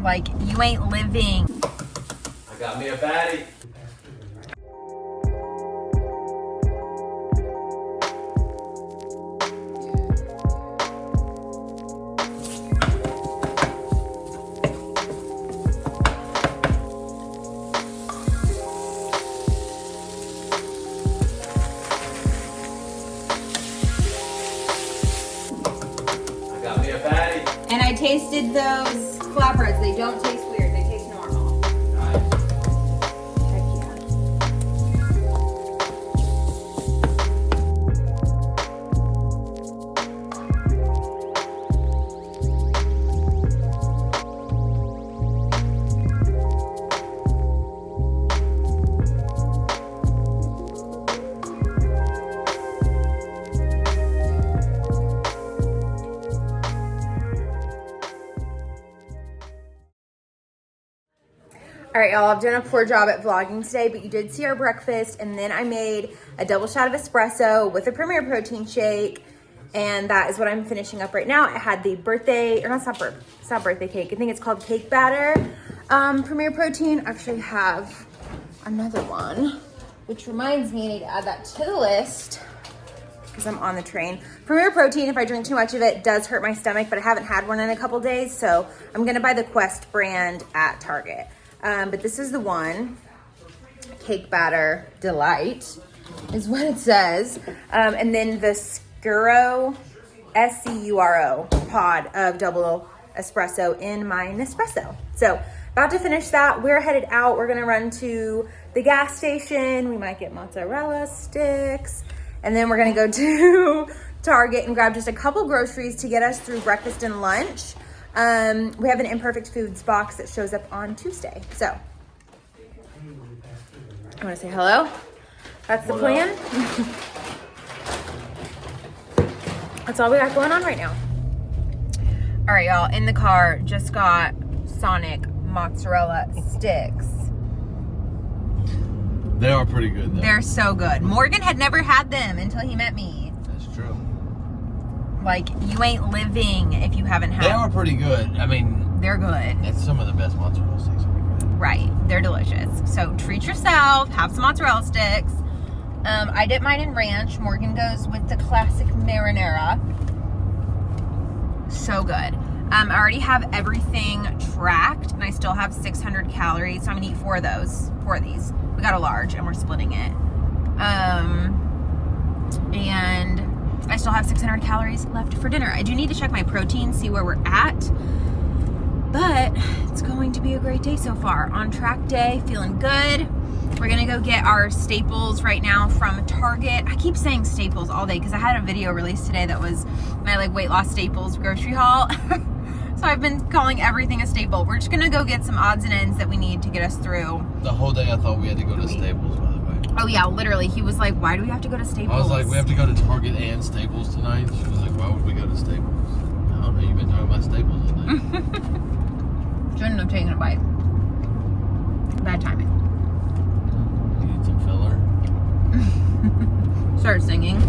Like, you ain't living. I got me a baddie. And I tasted those flatbreads. They don't taste weird. They taste normal. Nice. Heck yeah. All right, y'all, I've done a poor job at vlogging today, but you did see our breakfast, and then I made a double shot of espresso with a Premier protein shake, and that is what I'm finishing up right now. I had the birthday, or it's not birthday cake. I think it's called cake batter. Premier protein. I actually have another one, which reminds me I need to add that to the list because I'm on the train. Premier protein, if I drink too much of it, does hurt my stomach, but I haven't had one in a couple days, so I'm gonna buy the Quest brand at Target. But this is the one, Cake Batter Delight is what it says. And then the Scuro, S-C-U-R-O pod of double espresso in my Nespresso. So about to finish that. We're headed out. We're gonna run to the gas station. We might get mozzarella sticks. And then we're gonna go to Target and grab just a couple groceries to get us through breakfast and lunch. We have an Imperfect Foods box that shows up on Tuesday. So, I want to say hello. That's the plan. That's all we got going on right now. All right, y'all, in the car, just got Sonic mozzarella sticks. They are pretty good, though. They're so good. Morgan had never had them until he met me. That's true. Like, you ain't living if you haven't had them. They are pretty good. I mean, they're good. It's some of the best mozzarella sticks I've ever had. Right, they're delicious. So treat yourself, have some mozzarella sticks. I dip mine in ranch. Morgan goes with the classic marinara. So good. I already have everything tracked, and I still have 600 calories. So I'm gonna eat 4 of these. We got a large, and we're splitting it. And I still have 600 calories left for dinner. I do need to check my protein, see where we're at. But it's going to be a great day so far. On track day, feeling good. We're gonna go get our staples right now from Target. I keep saying staples all day because I had a video released today that was my like weight loss staples grocery haul. So I've been calling everything a staple. We're just gonna go get some odds and ends that we need to get us through. The whole day I thought we had to go to Staples, by the way. Oh yeah, literally. He was like, why do we have to go to Staples? I was like, we have to go to Target and Staples tonight. She was like, why would we go to Staples? I don't know, you've been talking about Staples all day. Shouldn't have taken a bite. Bad timing. You need some filler. Start singing.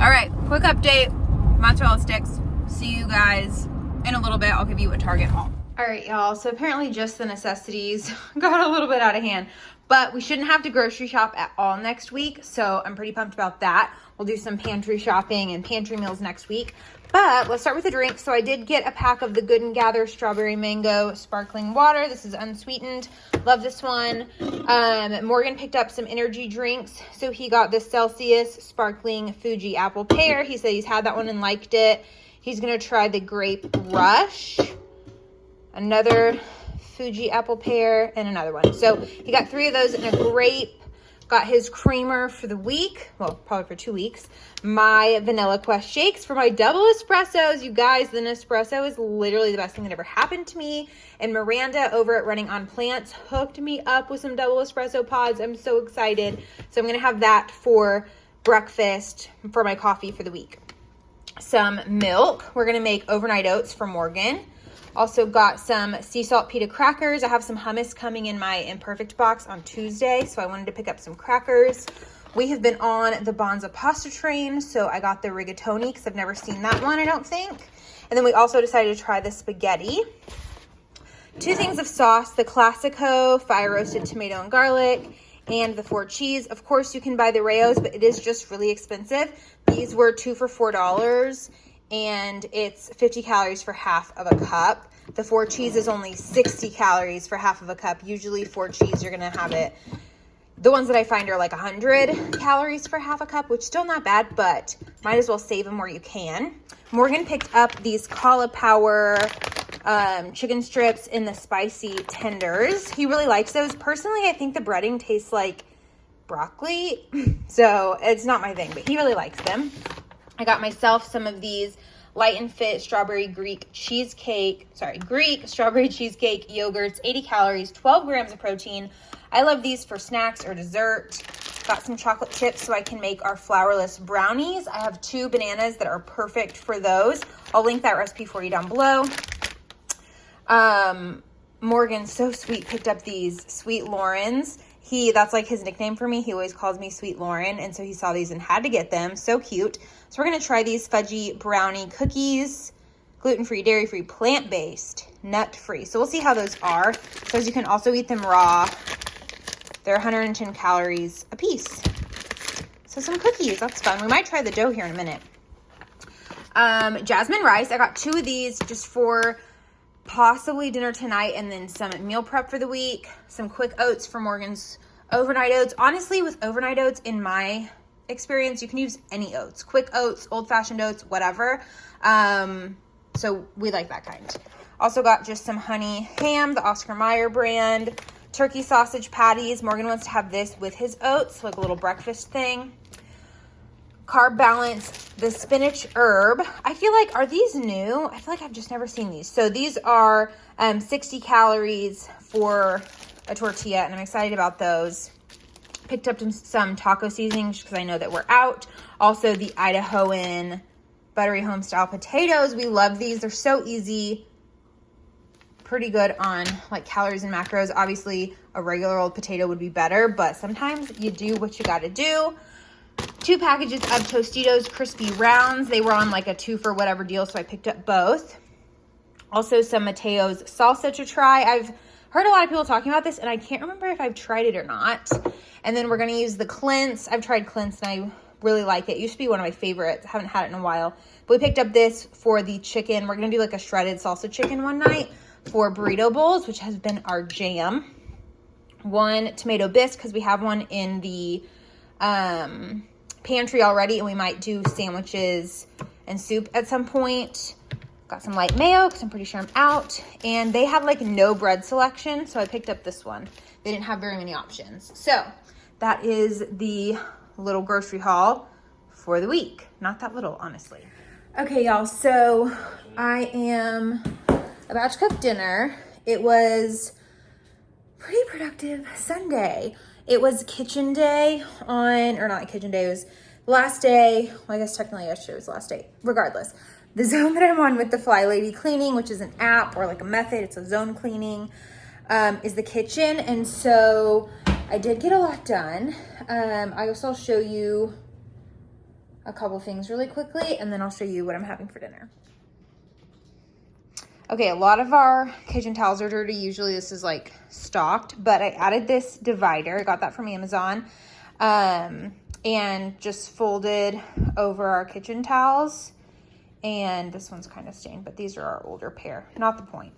All right, quick update. Mozzarella sticks. See you guys in a little bit. I'll give you a Target haul. All right, y'all. So apparently just the necessities got a little bit out of hand, but we shouldn't have to grocery shop at all next week. So I'm pretty pumped about that. We'll do some pantry shopping and pantry meals next week. But let's start with the drinks. So I did get a pack of the Good & Gather Strawberry Mango Sparkling Water. This is unsweetened. Love this one. Morgan picked up some energy drinks. So he got the Celsius Sparkling Fuji Apple Pear. He said he's had that one and liked it. He's going to try the Grape Rush. Another Fuji Apple Pear and another one. So he got 3 of those and a grape. Got his creamer for the week. Well, probably for 2 weeks. My Vanilla Quest shakes for my double espressos. You guys, the Nespresso is literally the best thing that ever happened to me. And Miranda over at Running on Plants hooked me up with some double espresso pods. I'm so excited. So I'm going to have that for breakfast for my coffee for the week. Some milk. We're going to make overnight oats for Morgan. Also got some sea salt pita crackers. I have some hummus coming in my Imperfect box on Tuesday, so I wanted to pick up some crackers. We have been on the Bonza pasta train, so I got the rigatoni because I've never seen that one, I don't think. And then we also decided to try the spaghetti. 2 things of sauce, the Classico fire roasted tomato and garlic, and the 4 cheese. Of course, you can buy the Rayos, but it is just really expensive. These were 2 for $4, and it's 50 calories for half of a cup. The 4 cheese is only 60 calories for half of a cup. Usually 4 cheese, you're gonna have it. The ones that I find are like 100 calories for half a cup, which is still not bad, but might as well save them where you can. Morgan picked up these cauliflower chicken strips in the spicy tenders. He really likes those. Personally, I think the breading tastes like broccoli, so it's not my thing, but he really likes them. I got myself some of these Light and Fit Greek strawberry cheesecake yogurts, 80 calories, 12 grams of protein. I love these for snacks or dessert. Got some chocolate chips so I can make our Flourless Brownies. I have 2 bananas that are perfect for those. I'll link that recipe for you down below. Morgan, so sweet, picked up these Sweet Laurens. That's like his nickname for me. He always calls me Sweet Lauren, and so he saw these and had to get them. So cute. So we're going to try these fudgy brownie cookies, gluten-free, dairy-free, plant-based, nut-free. So we'll see how those are. So as you can also eat them raw. They're 110 calories a piece. So some cookies, that's fun. We might try the dough here in a minute. Jasmine rice, I got 2 of these just for possibly dinner tonight, and then some meal prep for the week. Some quick oats for Morgan's overnight oats. Honestly, with overnight oats, in my experience, you can use any oats. Quick oats, old-fashioned oats, whatever. So we like that kind. Also got just some honey ham, the Oscar Mayer brand. Turkey sausage patties. Morgan wants to have this with his oats, like a little breakfast thing. Carb balance, the spinach herb. I feel like, are these new? I feel like I've just never seen these. So these are 60 calories for a tortilla, and I'm excited about those. Picked up some taco seasonings because I know that we're out. Also the Idahoan buttery home style potatoes. We love these. They're so easy. Pretty good on like calories and macros. Obviously a regular old potato would be better, but sometimes you do what you got to do. 2 packages of Tostitos crispy rounds. They were on like a 2 for whatever deal, so I picked up both. Also some Mateo's salsa to try. I've heard a lot of people talking about this, and I can't remember if I've tried it or not. And then we're going to use the Clint's. I've tried Clint's, and I really like it. It used to be one of my favorites. I haven't had it in a while. But we picked up this for the chicken. We're going to do like a shredded salsa chicken one night for burrito bowls, which has been our jam. 1 tomato bisque, because we have one in the pantry already, and we might do sandwiches and soup at some point. Got some light mayo because I'm pretty sure I'm out, and they had like no bread selection, so I picked up this one. They didn't have very many options. So that is the little grocery haul for the week. Not that little, honestly. Okay, y'all, so I am about to cook dinner. It was pretty productive Sunday. It was kitchen day or not kitchen day, it was last day. Well, I guess technically yesterday was the last day. Regardless, the zone that I'm on with the Fly Lady Cleaning, which is an app or like a method, it's a zone cleaning, is the kitchen. And so I did get a lot done. I guess I'll show you a couple things really quickly, and then I'll show you what I'm having for dinner. Okay, a lot of our kitchen towels are dirty. Usually this is like stocked, but I added this divider. I got that from Amazon, and just folded over our kitchen towels. And this one's kind of stained, but these are our older pair. Not the point.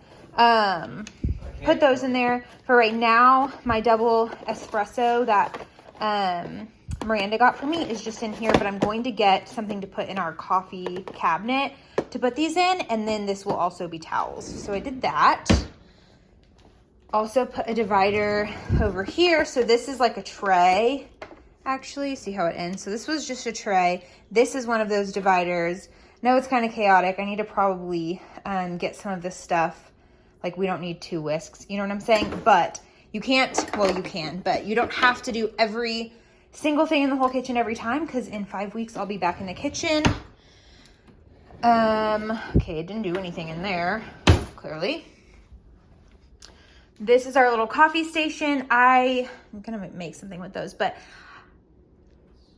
Put those in there. For right now, my double espresso that Miranda got for me is just in here, but I'm going to get something to put in our coffee cabinet to put these in, and then this will also be towels. So I did that. Also put a divider over here. So this is like a tray, actually. See how it ends? So this was just a tray. This is one of those dividers. No, it's kind of chaotic. I need to probably get some of this stuff. Like, we don't need 2 whisks. You know what I'm saying? But you can't, well, you can, but you don't have to do every single thing in the whole kitchen every time, because in 5 weeks I'll be back in the kitchen. Okay, I didn't do anything in there, clearly. This is our little coffee station. I'm gonna make something with those, but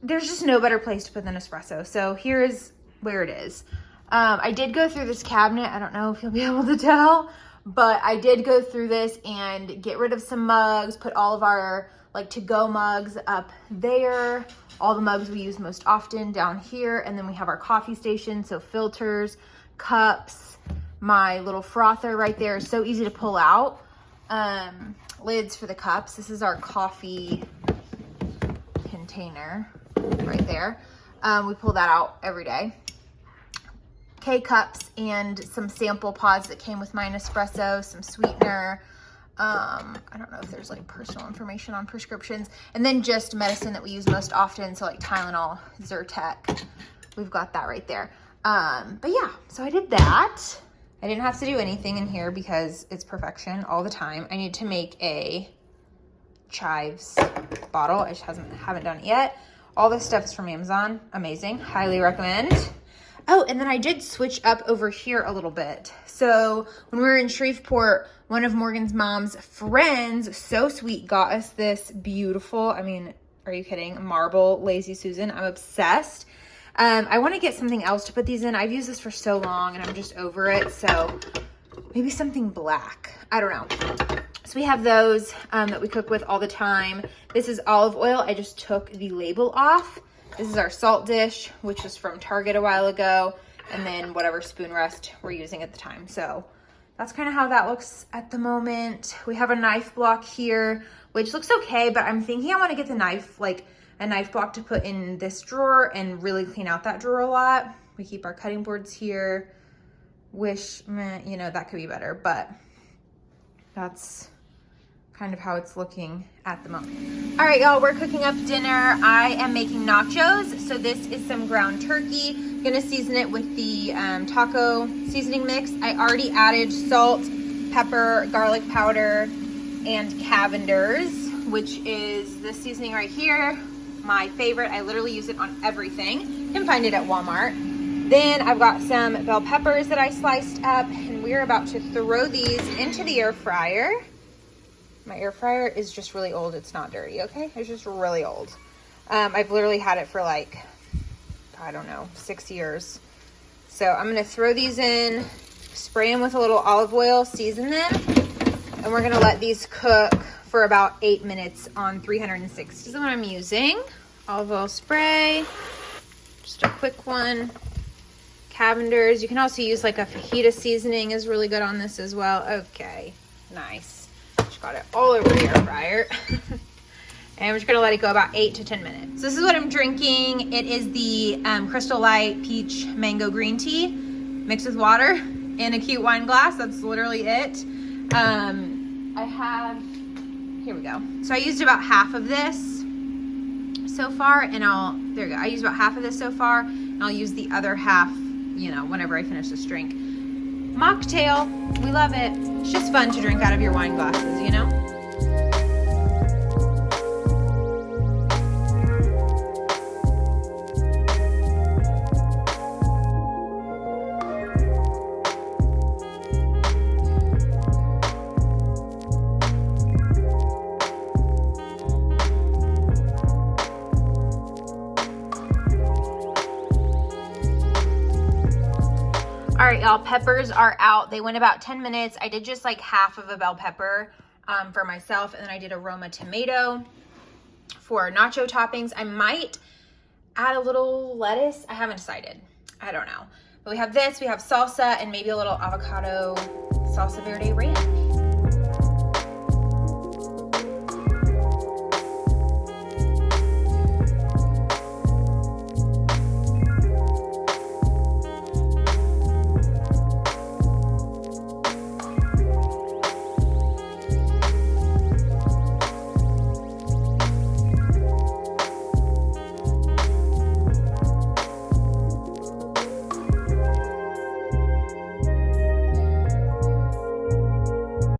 there's just no better place to put than espresso. So here's where it is. I did go through this cabinet. I don't know if you'll be able to tell, but I did go through this and get rid of some mugs, put all of our like to-go mugs up there, all the mugs we use most often down here, and then we have our coffee station, so filters, cups, my little frother right there is so easy to pull out. Lids for the cups. This is our coffee container right there. We pull that out every day. K-cups and some sample pods that came with my Nespresso, some sweetener. I don't know if there's like personal information on prescriptions, and then just medicine that we use most often. So like Tylenol, Zyrtec, we've got that right there. But yeah, so I did that. I didn't have to do anything in here because it's perfection all the time. I need to make a chives bottle. I just haven't done it yet. All this stuff is from Amazon. Amazing. Highly recommend. Oh, and then I did switch up over here a little bit. So when we were in Shreveport, one of Morgan's mom's friends, so sweet, got us this beautiful, I mean, are you kidding? Marble Lazy Susan. I'm obsessed. I want to get something else to put these in. I've used this for so long and I'm just over it. So maybe something black. I don't know. So we have those that we cook with all the time. This is olive oil. I just took the label off. This is our salt dish, which was from Target a while ago. And then whatever spoon rest we're using at the time. So that's kind of how that looks at the moment. We have a knife block here, which looks okay, but I'm thinking I want to get the knife, like a knife block to put in this drawer and really clean out that drawer a lot. We keep our cutting boards here. Wish, you know, that could be better, but that's kind of how it's looking at the moment. All right, y'all, we're cooking up dinner. I am making nachos. So this is some ground turkey. I'm gonna season it with the taco seasoning mix. I already added salt, pepper, garlic powder, and cavenders, which is this seasoning right here. My favorite. I literally use it on everything. You can find it at Walmart. Then I've got some bell peppers that I sliced up, and we're about to throw these into the air fryer. My air fryer is just really old. It's not dirty, okay? It's just really old. I've literally had it for like, I don't know, 6 years. So I'm gonna throw these in, spray them with a little olive oil, season them, and we're gonna let these cook for about 8 minutes on 360. This is what I'm using. Olive oil spray, just a quick one. Cavenders. You can also use like a fajita seasoning is really good on this as well. Okay, nice. Just got it all over the air fryer. And we're just gonna let it go about 8 to 10 minutes. So this is what I'm drinking. It is the Crystal Light Peach Mango Green Tea mixed with water in a cute wine glass. That's literally it. I have, here we go. So I used about half of this so far, and there we go. I used about half of this so far, and I'll use the other half, you know, whenever I finish this drink. Mocktail, we love it. It's just fun to drink out of your wine glasses, you know? All right, y'all, peppers are out. They went about 10 minutes. I did just like half of a bell pepper for myself, and then I did a Roma tomato for nacho toppings. I might add a little lettuce. I haven't decided. I don't know. But we have this, we have salsa, and maybe a little avocado salsa verde ranch.